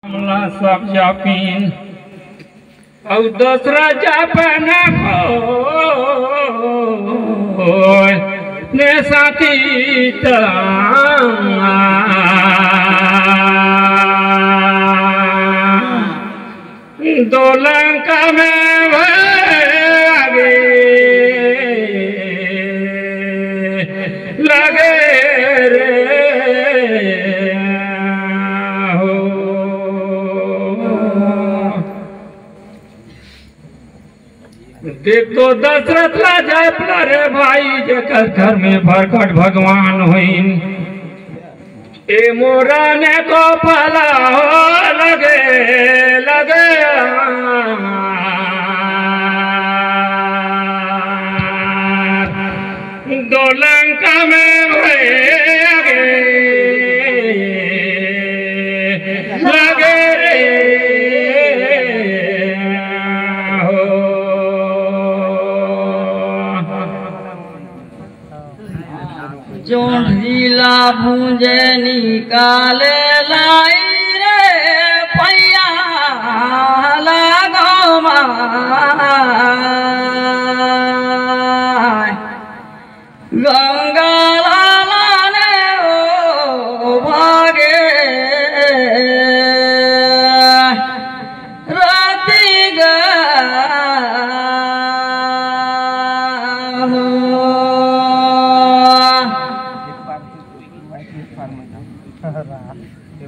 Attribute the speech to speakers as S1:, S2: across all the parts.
S1: हमला सब जापीन और दूसरा जापन खोय ने साथी दो लंका में लगे रे देख तो दशरथ राजा रे भाई जेकर घर में भरकट भगवान होइन ए मोरा ने को फला हो लगे लगे दो लंका में लगे रे
S2: जोड़ीला भूंजे निकाले लाई रे पैया लगो गंगा लाला ने ओ भागे राती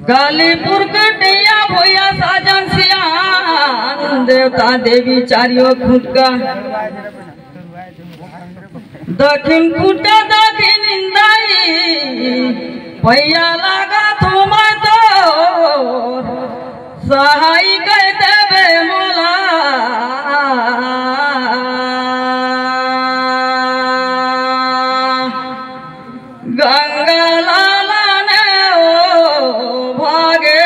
S2: गालीपुर कटिया भैया साजन सियान देवता देवी चारियों खुटका दक्षिण कुटा दक्षिण इंदाई भैया लगा तुम तो सहाय कह देवे मोला गंगा लाला ने ओ भागे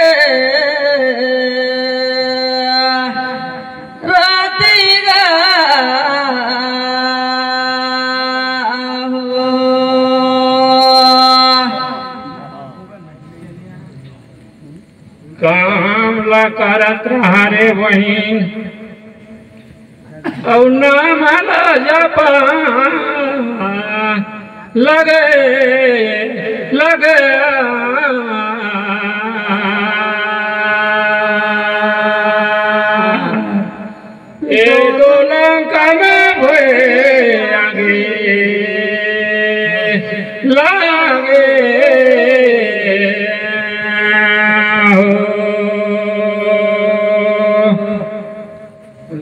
S2: राती
S1: काम ला करत रहा रे बहिन और नाम ला जपा लगे लगे ए दो लंका में आगे लगे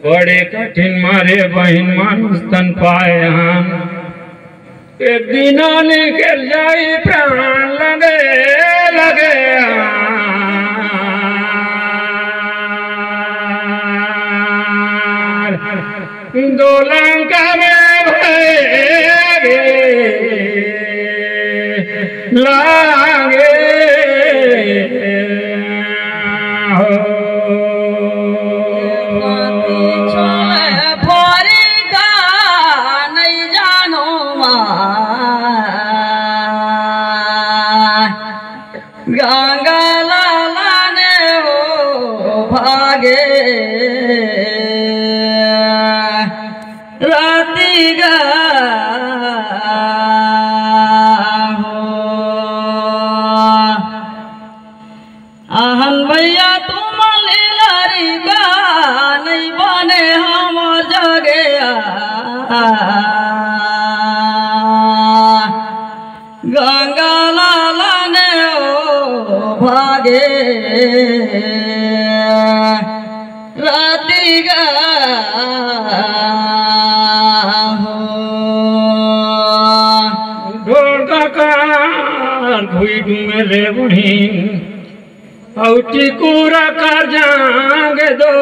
S1: बड़े कठिन मारे बहन मानुष तन पाए हम एक दिन निकल जाई प्राण लगे लगे दो लंका में लागे
S2: गंगा लाला ने हो भागे राती आहन भैया तुम लीलारी का नहीं बने हम जगे गंगा लाला ने ओ भागे राती
S1: घुई डूमे बहिन औटी कूरा कर जाएंगे दो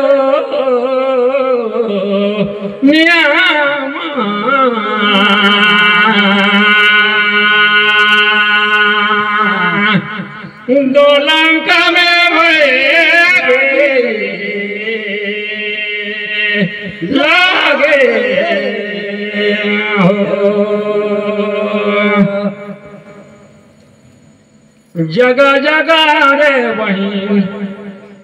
S1: दो लंका में लागे जगह जगह रे बहिन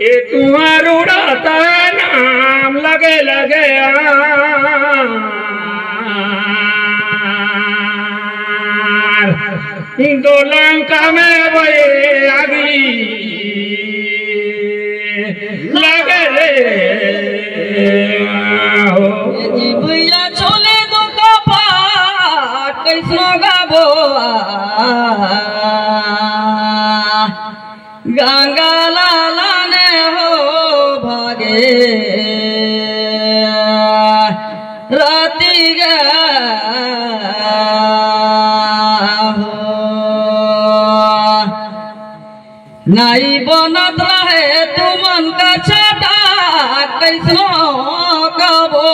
S1: ए तुम्हार उड़ाता नाम लगे लगे दो लंका में बे आगी लगे
S2: जी भैया छोले दो कपाट कैसनो गाबो गंगा लाला ने हो भागे राती गा नाई बनत रहे तुमन का छाता कैसनो कबो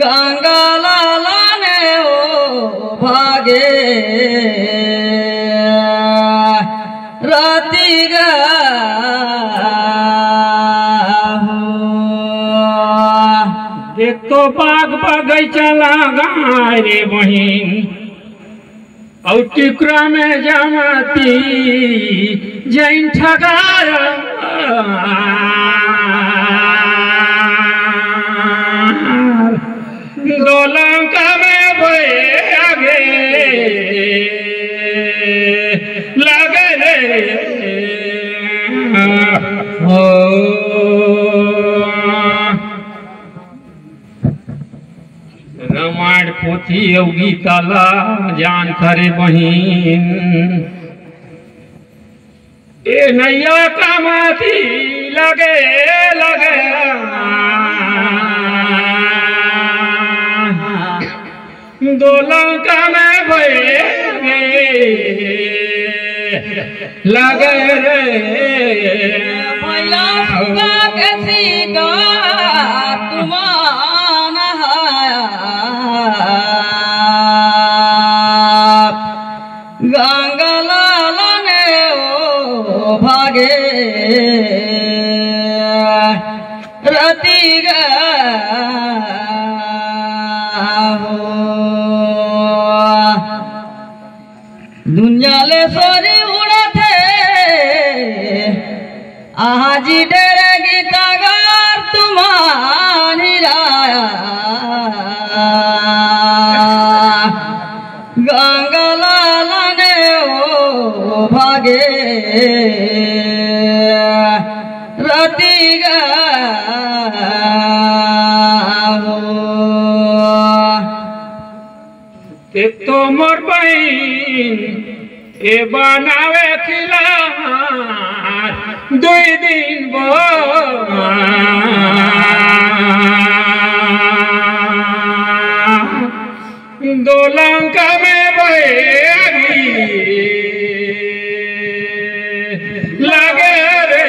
S2: गंगा लाला ने हो भागे राती गा
S1: देख तो बाग बगैचा लगा रे बहिन और टिकरा में जमाती जैन ठगार दो लंका में बे आगे लगे हो रामायण पोथी गीताला जान करे बहिन ए नैया कमाती लगे लगे दो लंका में बे लगे रे
S2: भैया सुगा कैसी गा तुमान गंगा लाला ने ओ भागे रती गा दुनिया ले सोरी उड़ा थे आजी डेरे गीतागार तुम्हारी राया गंगा लाला ने ओ भागे रती गा
S1: एक तो मोर बहिन ए बनावे खिलार दुई दिन दो लंका में बहेगी लगे रे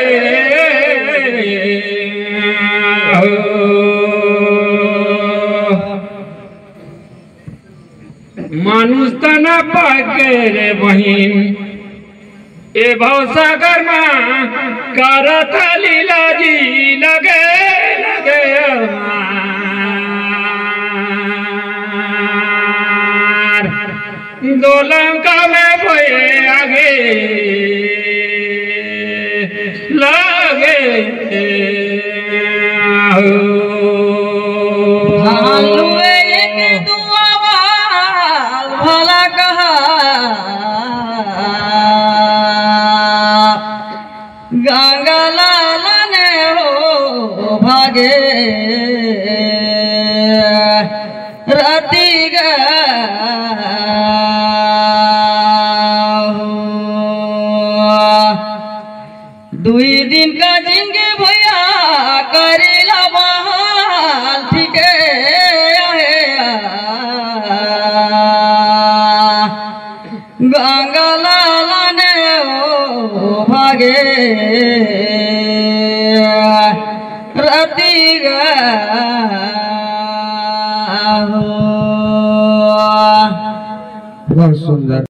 S1: मानुष तना पाके रे बहिन ए भवसागर में करत लीला जी लगे लगे दो लंका में भये आगे लगे
S2: भला कहा गंगा लाला ने हो भागे राती गा दुई दिन का जिंदगी भैया करेला बहाल ठीक गंगा लाला ने ओ भागे राती गा
S3: बहुत सुंदर।